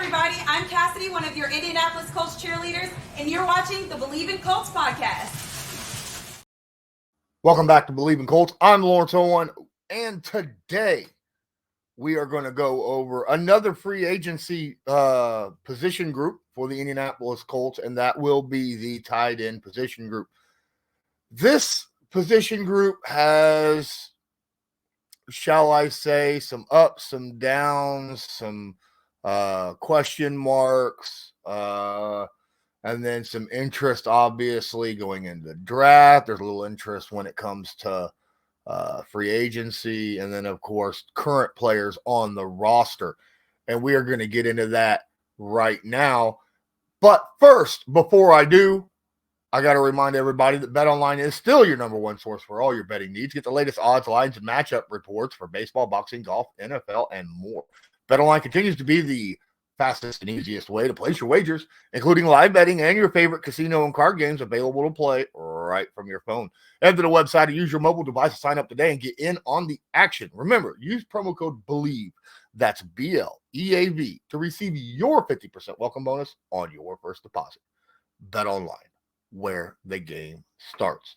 everybody. I'm Cassidy, one of your Indianapolis Colts cheerleaders, and you're watching the Believe in Colts podcast. Welcome back to Believe in Colts. I'm Lawrence Owen, and today we are going to go over another free agency position group for the Indianapolis Colts, and that will be the tight end position group. This position group has, shall I say, some ups, some downs, some question marks, and then some interest, obviously, going into the draft. There's a little interest when it comes to free agency, and then, of course, current players on the roster. And we are going to get into that right now. But first, before I do, I got to remind everybody that BetOnline is still your number one source for all your betting needs. Get the latest odds, lines, and matchup reports for baseball, boxing, golf, NFL, and more. BetOnline continues to be the fastest and easiest way to place your wagers, including live betting and your favorite casino and card games available to play right from your phone. Head to the website or use your mobile device to sign up today and get in on the action. Remember, use promo code BELIEVE, that's BLEAV, to receive your 50% welcome bonus on your first deposit. BetOnline, where the game starts.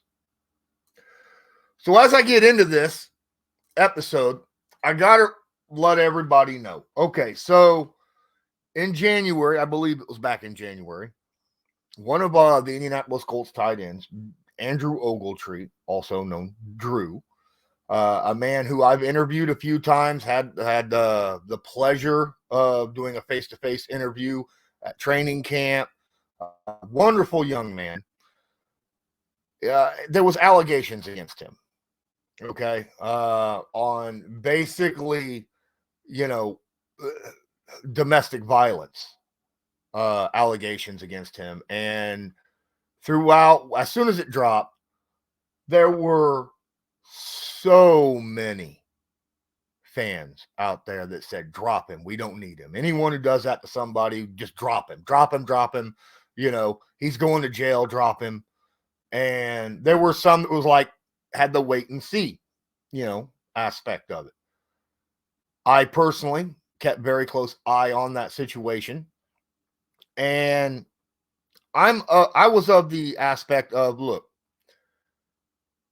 So as I get into this episode, I got to let everybody know. Okay, so in January, I believe it was back in January, one of the Indianapolis Colts tight ends, Andrew Ogletree, also known Drew, a man who I've interviewed a few times, had the pleasure of doing a face-to-face interview at training camp. Wonderful young man. There was allegations against him, okay, on basically, domestic violence allegations against him. And throughout, as soon as it dropped, there were so many fans out there that said, drop him. We don't need him. Anyone who does that to somebody, just drop him. Drop him. He's going to jail, drop him. And there were some that was like, had the wait and see, aspect of it. I personally kept very close eye on that situation. And I was of the aspect of, look,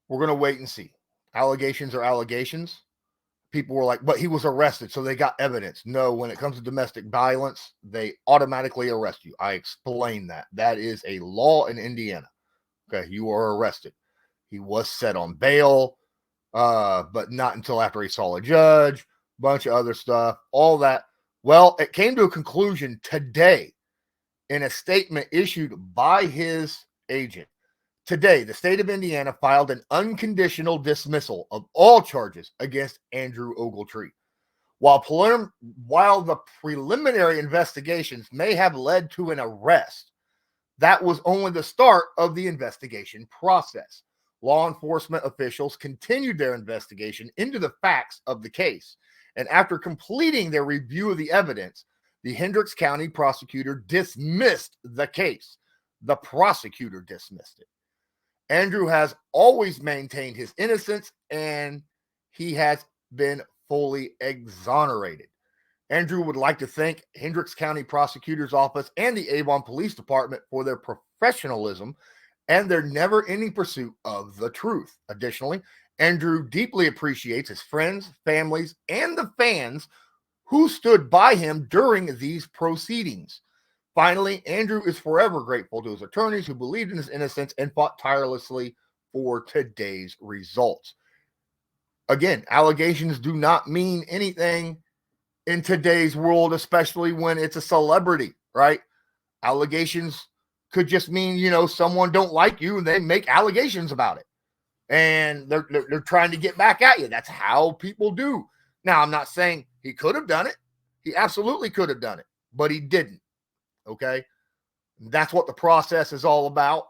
we're going to wait and see. Allegations are allegations. People were like, but he was arrested, so they got evidence. No, when it comes to domestic violence, they automatically arrest you. I explained that. That is a law in Indiana. Okay, you are arrested. He was set on bail, but not until after he saw a judge, bunch of other stuff, all that. Well, it came to a conclusion today in a statement issued by his agent. Today, the state of Indiana filed an unconditional dismissal of all charges against Andrew Ogletree. While the preliminary investigations may have led to an arrest, that was only the start of the investigation process. Law enforcement officials continued their investigation into the facts of the case. And after completing their review of the evidence, the Hendricks County prosecutor dismissed the case. The prosecutor dismissed it. Andrew has always maintained his innocence, and he has been fully exonerated. Andrew would like to thank Hendricks County Prosecutor's Office and the Avon Police Department for their professionalism and their never-ending pursuit of the truth. Additionally, Andrew deeply appreciates his friends, families, and the fans who stood by him during these proceedings. Finally, Andrew is forever grateful to his attorneys who believed in his innocence and fought tirelessly for today's results. Again, allegations do not mean anything in today's world, especially when it's a celebrity, right? Allegations could just mean, someone don't like you and they make allegations about it. And they're trying to get back at you. That's how people do. Now, I'm not saying he could have done it. He absolutely could have done it, but he didn't. Okay? That's what the process is all about.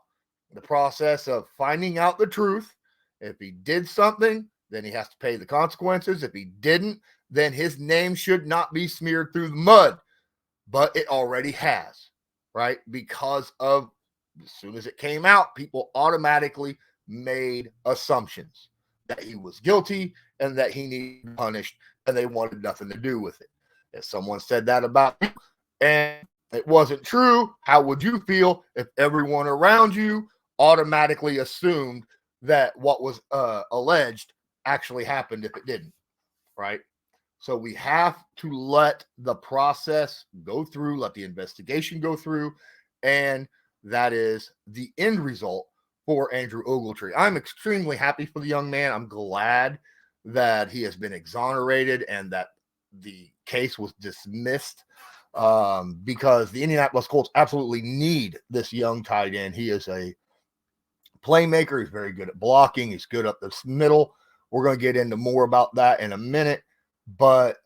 The process of finding out the truth. If he did something, then he has to pay the consequences. If he didn't, then his name should not be smeared through the mud. But it already has, right? Because of, as soon as it came out, people automatically made assumptions that he was guilty and that he needed punished, and they wanted nothing to do with it. If someone said that about him, and it wasn't true, how would you feel if everyone around you automatically assumed that what was alleged actually happened if it didn't, right? So we have to let the process go through, let the investigation go through, and that is the end result for Andrew Ogletree. I'm extremely happy for the young man. I'm glad that he has been exonerated and that the case was dismissed, because the Indianapolis Colts absolutely need this young tight end. He is a playmaker. He's very good at blocking. He's good up the middle. We're going to get into more about that in a minute. But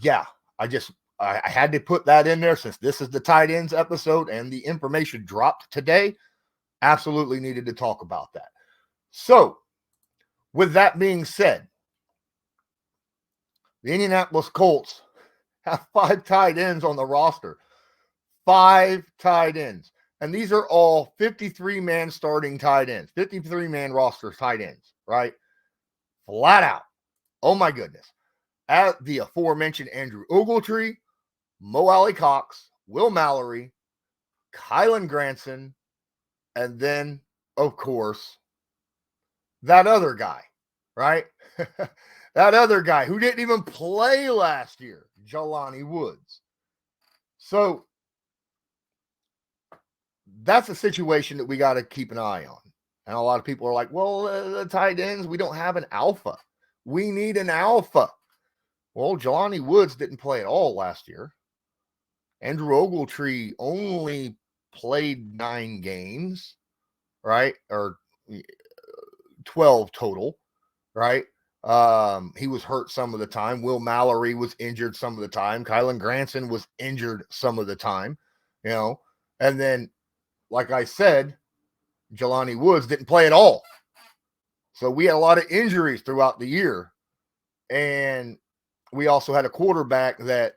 yeah, I had to put that in there since this is the tight ends episode and the information dropped today. Absolutely needed to talk about that. So, with that being said, the Indianapolis Colts have 5 tight ends on the roster. 5 tight ends. And these are all 53-man starting tight ends, 53-man roster tight ends, right? Flat out. Oh, my goodness. At the aforementioned Andrew Ogletree, Mo Alley Cox, Will Mallory, Kylan Granson, and then, of course, that other guy, right? That other guy who didn't even play last year, Jelani Woods. So that's a situation that we got to keep an eye on. And a lot of people are like, well, the tight ends, we don't have an alpha. We need an alpha. Well, Jelani Woods didn't play at all last year. Andrew Ogletree only played 9 games, right? Or 12 total, right? He was hurt some of the time. Will Mallory was injured some of the time. Kylan Granson was injured some of the time, you know. And then, like I said, Jelani Woods didn't play at all. So we had a lot of injuries throughout the year. And we also had a quarterback that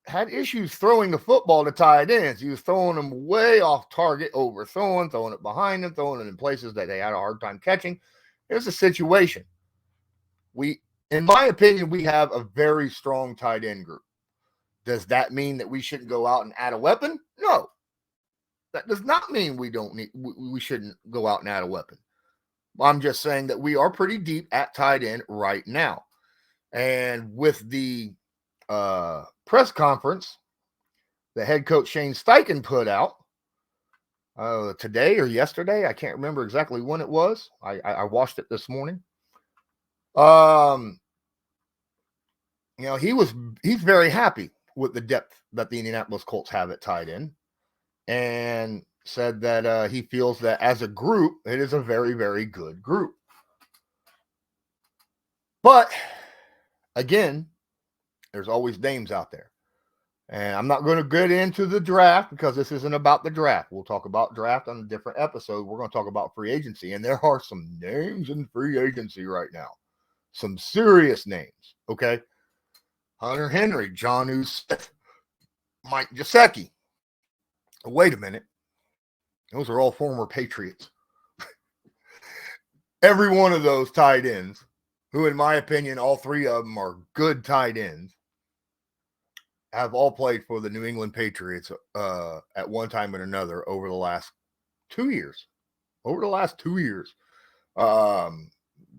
had issues throwing the football to tight ends. He was throwing them way off target, overthrowing, throwing it behind them, throwing it in places that they had a hard time catching. Here's the situation. In my opinion, we have a very strong tight end group. Does that mean that we shouldn't go out and add a weapon? No. That does not mean we shouldn't go out and add a weapon. I'm just saying that we are pretty deep at tight end right now. And with the press conference the head coach Shane Steichen put out today or yesterday, I can't remember exactly when it was. I watched it this morning. You know, he's very happy with the depth that the Indianapolis Colts have at tight end, and said that he feels that as a group, it is a very, very good group. But again, there's always names out there. And I'm not going to get into the draft because this isn't about the draft. We'll talk about draft on a different episode. We're going to talk about free agency. And there are some names in free agency right now. Some serious names. Okay. Hunter Henry, John Smith, Mike Gesicki. Wait a minute. Those are all former Patriots. Every one of those tight ends, who in my opinion, all 3 of them are good tight ends, have all played for the New England Patriots at one time or another over the last 2 years.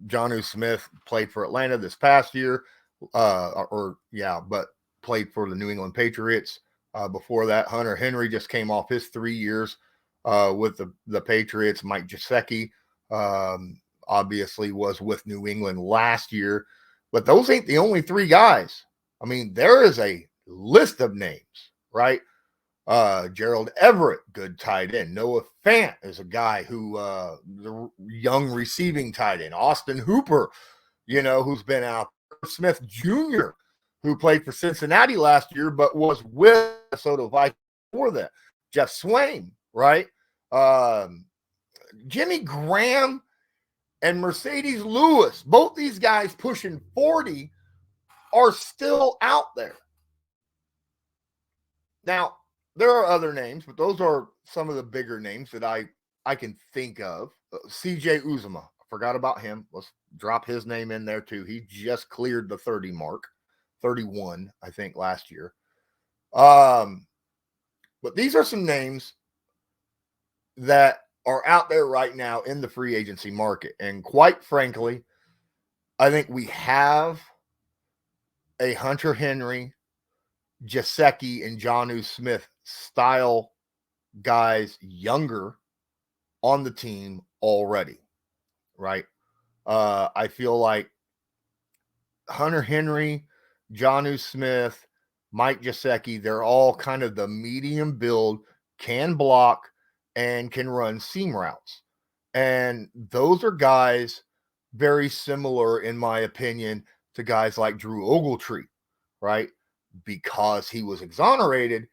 John Smith played for Atlanta this past year, but played for the New England Patriots. Before that, Hunter Henry just came off his 3 years with the Patriots. Mike Gesicki obviously was with New England last year. But those ain't the only 3 guys. I mean, there is a list of names, right? Gerald Everett, good tight end. Noah Fant is a guy who the young receiving tight end. Austin Hooper, who's been out. Smith Jr., who played for Cincinnati last year, but was with Minnesota Vikings before that. Jeff Swain, right? Jimmy Graham and Mercedes Lewis, both these guys pushing 40, are still out there. Now, there are other names, but those are some of the bigger names that I can think of. CJ Uzomah, I forgot about him. Let's drop his name in there too. He just cleared the 30 mark, 31, I think, last year. But these are some names that are out there right now in the free agency market. And quite frankly, I think we have a Hunter Henry, Gesicki, and Jonnu Smith style guys younger on the team already, right? I feel like Hunter Henry, Jonnu Smith, Mike Gesicki, they're all kind of the medium build, can block, and can run seam routes. And those are guys very similar, in my opinion, to guys like Drew Ogletree, right? Because he was exonerated,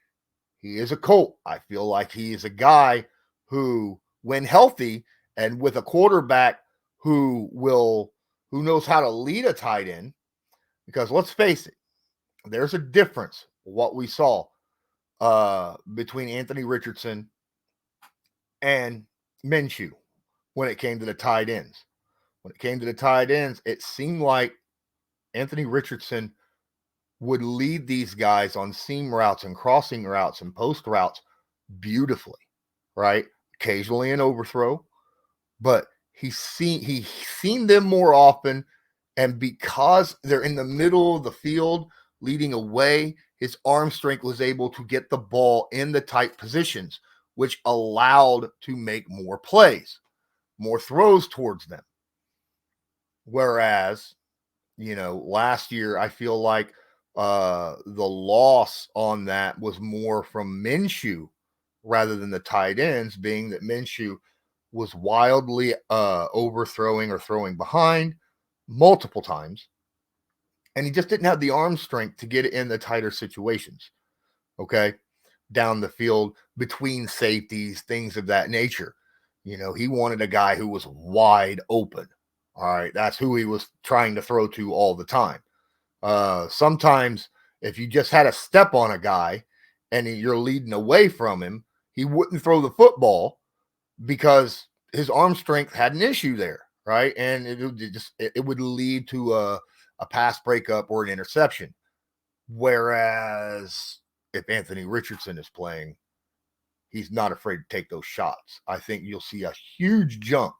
he is a Colt. I feel like he is a guy who, when healthy and with a quarterback who knows how to lead a tight end, because let's face it, there's a difference what we saw between Anthony Richardson and Minshew when it came to the tight ends. When it came to the tight ends, it seemed like Anthony Richardson would lead these guys on seam routes and crossing routes and post routes beautifully, right? Occasionally an overthrow, but he's seen them more often. And because they're in the middle of the field leading away, his arm strength was able to get the ball in the tight positions, which allowed to make more plays, more throws towards them. Whereas, last year, I feel like the loss on that was more from Minshew rather than the tight ends, being that Minshew was wildly overthrowing or throwing behind multiple times. And he just didn't have the arm strength to get it in the tighter situations, okay, down the field between safeties, things of that nature. He wanted a guy who was wide open. All right, that's who he was trying to throw to all the time. Sometimes if you just had a step on a guy and you're leading away from him, he wouldn't throw the football because his arm strength had an issue there, right? And it would lead to a pass breakup or an interception. Whereas if Anthony Richardson is playing, he's not afraid to take those shots. I think you'll see a huge jump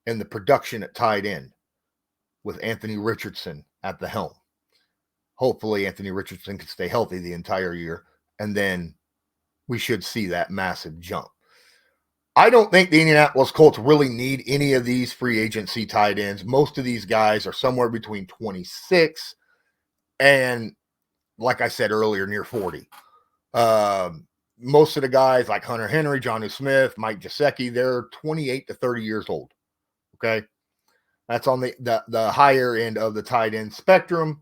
in the production at tight end with Anthony Richardson at the helm. Hopefully Anthony Richardson can stay healthy the entire year, and then we should see that massive jump. I don't think the Indianapolis Colts really need any of these free agency tight ends. Most of these guys are somewhere between 26 and, like I said earlier, near 40. Most of the guys like Hunter Henry, Jonnu Smith, Mike Gesicki, they're 28 to 30 years old. Okay. That's on the higher end of the tight end spectrum.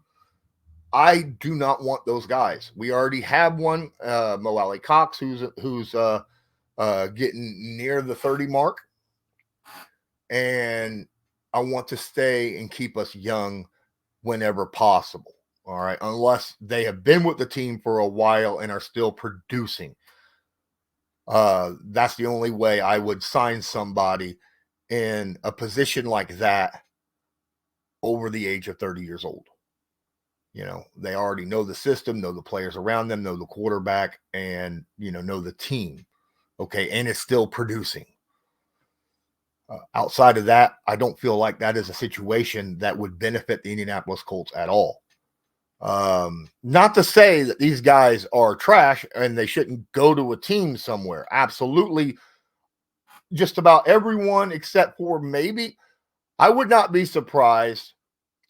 I do not want those guys. We already have one, Mo Alley Cox, who's getting near the 30 mark. And I want to stay and keep us young whenever possible. All right. Unless they have been with the team for a while and are still producing. That's the only way I would sign somebody in a position like that over the age of 30 years old. They already know the system, know the players around them, know the quarterback, and, know the team. Okay. And it's still producing. Outside of that, I don't feel like that is a situation that would benefit the Indianapolis Colts at all. Not to say that these guys are trash and they shouldn't go to a team somewhere. Absolutely. Just about everyone except for maybe, I would not be surprised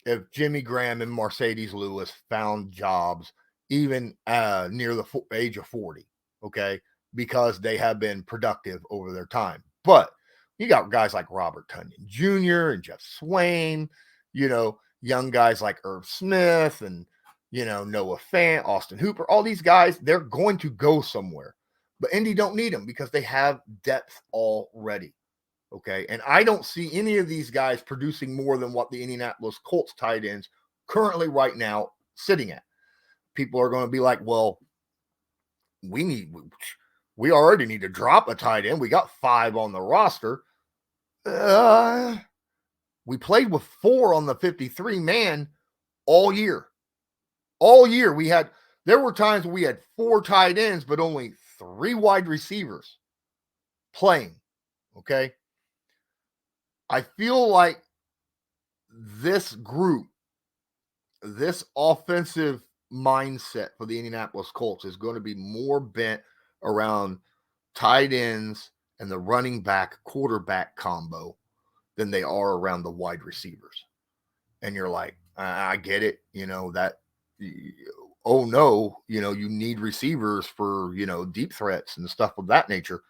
if Jimmy Graham and Mercedes Lewis found jobs even near the age of 40, okay, because they have been productive over their time. But you got guys like Robert Tonyan Jr. and Jeff Swain, young guys like Irv Smith and, Noah Fant, Austin Hooper, all these guys, they're going to go somewhere. But Indy don't need them because they have depth already. Okay. And I don't see any of these guys producing more than what the Indianapolis Colts tight ends currently right now sitting at. People are going to be like, well, we already need to drop a tight end. We got 5 on the roster. We played with 4 on the 53 man all year. All year there were times we had 4 tight ends, but only 3 wide receivers playing. Okay. I feel like this group, this offensive mindset for the Indianapolis Colts is going to be more bent around tight ends and the running back quarterback combo than they are around the wide receivers. And you're like, I get it, that, oh no, you need receivers for, deep threats and stuff of that nature,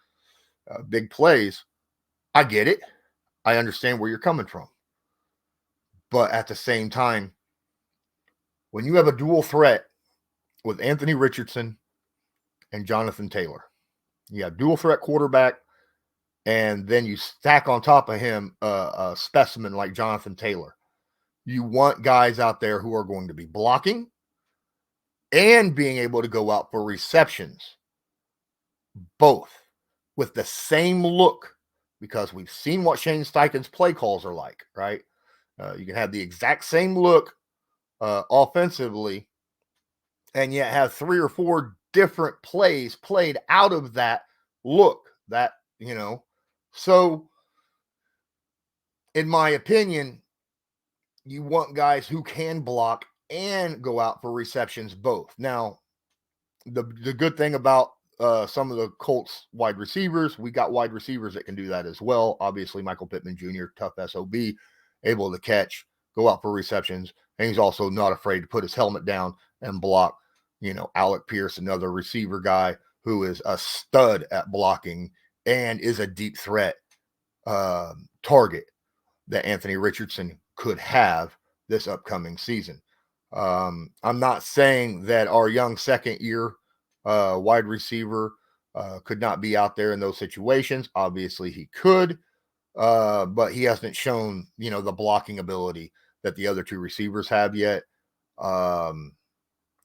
big plays. I get it. I understand where you're coming from. But at the same time, when you have a dual threat with Anthony Richardson and Jonathan Taylor, you have dual threat quarterback, and then you stack on top of him a specimen like Jonathan Taylor. You want guys out there who are going to be blocking and being able to go out for receptions, both with the same look, because we've seen what Shane Steichen's play calls are like, right? You can have the exact same look offensively, and yet have 3 or 4 different plays played out of that look, that, So, in my opinion, you want guys who can block and go out for receptions both. Now, the good thing about some of the Colts wide receivers, we got wide receivers that can do that as well. Obviously, Michael Pittman Jr., tough SOB, able to catch, go out for receptions, and he's also not afraid to put his helmet down and block. Alec Pierce, another receiver guy who is a stud at blocking and is a deep threat target that Anthony Richardson could have this upcoming season. I'm not saying that our young second year wide receiver could not be out there in those situations. Obviously he could, but he hasn't shown, the blocking ability that the other 2 receivers have yet.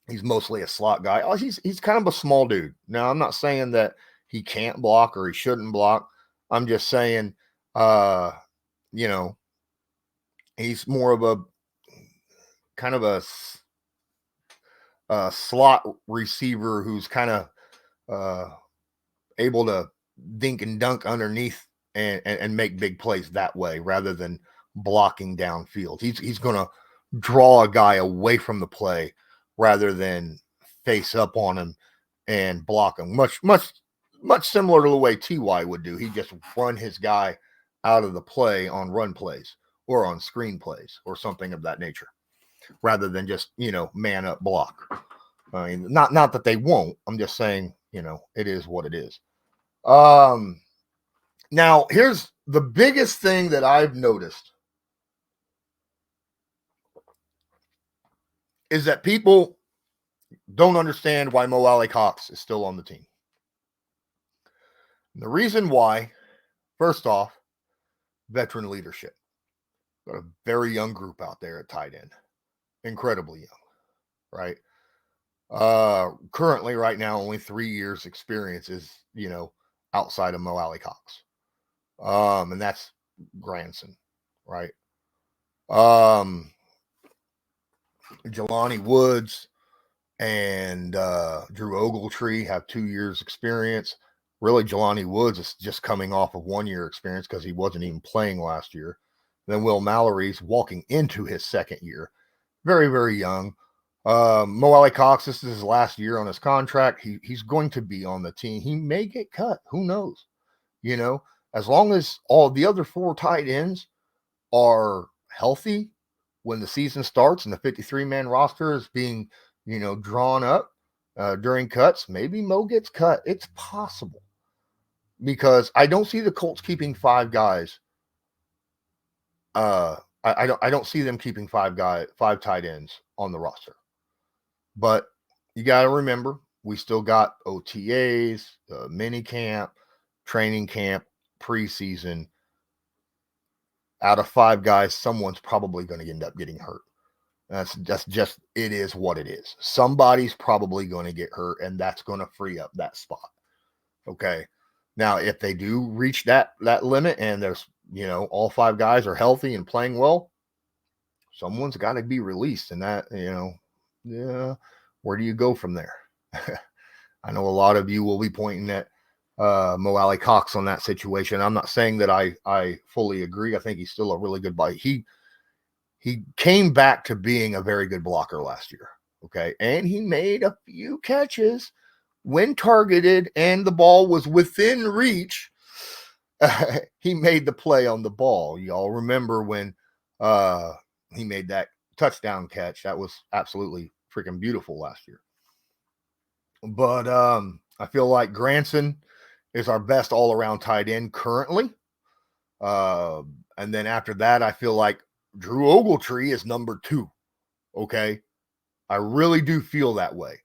He's mostly a slot guy. Oh, he's kind of a small dude. Now, I'm not saying that he can't block or he shouldn't block. I'm just saying, he's more of a kind of a slot receiver who's kind of able to dink and dunk underneath and make big plays that way rather than blocking downfield. He's going to draw a guy away from the play rather than face up on him and block him. Much similar to the way T.Y. would do. He'd just run his guy out of the play on run plays or on screen plays or something of that nature, rather than just, man up block. I mean, not that they won't. I'm just saying, it is what it is. Now, here's the biggest thing that I've noticed is that people don't understand why Mo Alley-Cox is still on the team. And the reason why, first off, veteran leadership. Got a very young group out there at tight end. Incredibly young, right? Currently, right now, only 3 years experience is, outside of Mo Alley-Cox. And that's Granson, right? Jelani Woods and Drew Ogletree have 2 years experience. Really, Jelani Woods is just coming off of 1 year experience because he wasn't even playing last year. Then Will Mallory's walking into his second year. Very, very young. Mo Alley-Cox, this is his last year on his contract. He's going to be on the team. He may get cut. Who knows? As long as all the other 4 tight ends are healthy when the season starts and the 53-man roster is being, drawn up during cuts, maybe Mo gets cut. It's possible, because I don't see the Colts keeping 5 guys. I don't see them keeping 5 tight ends on the roster. But you got to remember, we still got OTAs, mini camp, training camp, preseason. Out of 5 guys, someone's probably going to end up getting hurt. That's just, it is what it is. Somebody's probably going to get hurt, and that's going to free up that spot. Okay. Now, if they do reach that limit and there's, all 5 guys are healthy and playing well, someone's got to be released. And that, yeah, where do you go from there? I know a lot of you will be pointing at Mo Alley Cox on that situation. I'm not saying that I fully agree. I think he's still a really good body. He came back to being a very good blocker last year. Okay. And he made a few catches when targeted and the ball was within reach. He made the play on the ball. Y'all remember when he made that touchdown catch? That was absolutely freaking beautiful last year. But I feel like Granson is our best all-around tight end currently. And then after that, I feel like Drew Ogletree is number 2. Okay. I really do feel that way.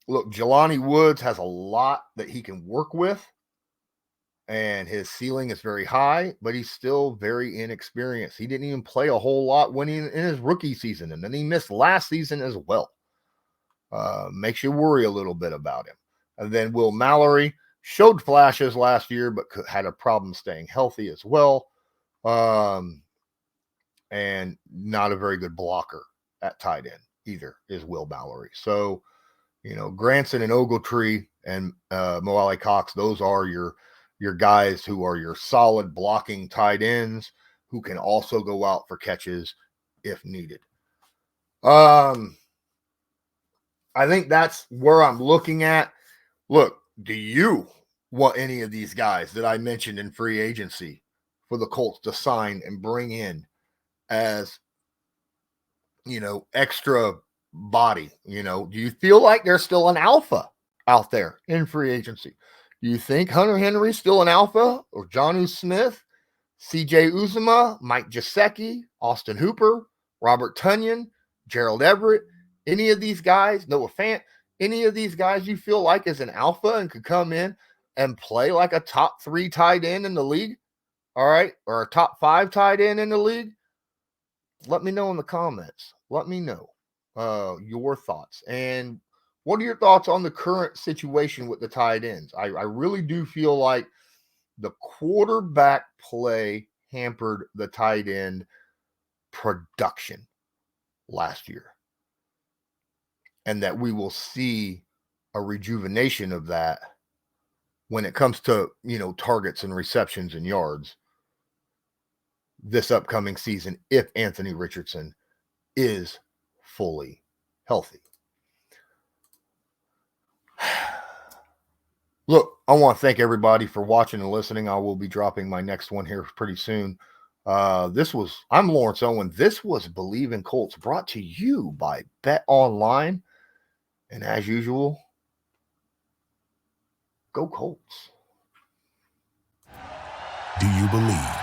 Look, Jelani Woods has a lot that he can work with, and his ceiling is very high, but he's still very inexperienced. He didn't even play a whole lot when in his rookie season, and then he missed last season as well. Makes you worry a little bit about him. And then Will Mallory showed flashes last year, but had a problem staying healthy as well. And not a very good blocker at tight end either is Will Mallory. So, Granson and Ogletree and Mo Alley Cox, those are your guys who are your solid blocking tight ends who can also go out for catches if needed. I think that's where I'm looking at. Look, do you want any of these guys that I mentioned in free agency for the Colts to sign and bring in as, extra body? Do you feel like there's still an alpha out there in free agency? Do you think Hunter Henry's still an alpha, or Jonnu Smith, CJ Uzomah, Mike Gesicki, Austin Hooper, Robert Tonyan, Gerald Everett, any of these guys, Noah Fant, any of these guys you feel like is an alpha and could come in and play like a top 3 tight end in the league? All right. Or a top 5 tight end in the league? Let me know in the comments. Let me know your thoughts. And what are your thoughts on the current situation with the tight ends? I really do feel like the quarterback play hampered the tight end production last year, and that we will see a rejuvenation of that when it comes to, targets and receptions and yards this upcoming season if Anthony Richardson is fully healthy. Look, I want to thank everybody for watching and listening. I will be dropping my next one here pretty soon. I'm Lawrence Owen. This was Believe in Colts, brought to you by Bet Online. And as usual, go Colts. Do you believe?